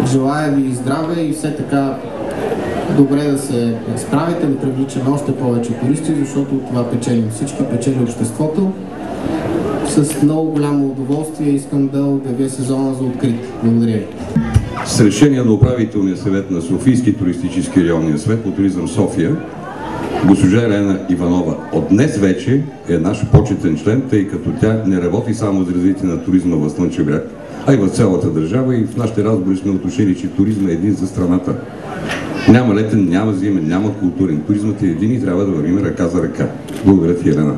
Желая ви здраве и все така добре да се справите, да привличаме още повече туристи, защото от това печелим всички, печели обществото. С много голямо удоволствие искам да обявя сезона за открит. Благодаря ви. С решение на управителния съвет на Софийски туристически районния съвет по туризъм София, госпожа Елена Иванова от днес вече е наш почетен член, тъй като тя не работи само за развитие на туризма в Слънчев бряг, а и в цялата държава, и в нашите разговори сме уточнили, че туризма е един за страната. Няма летен, няма зимен, няма културен. Туризмът е един и трябва да вървим ръка за ръка. Благодаря ти, Елена.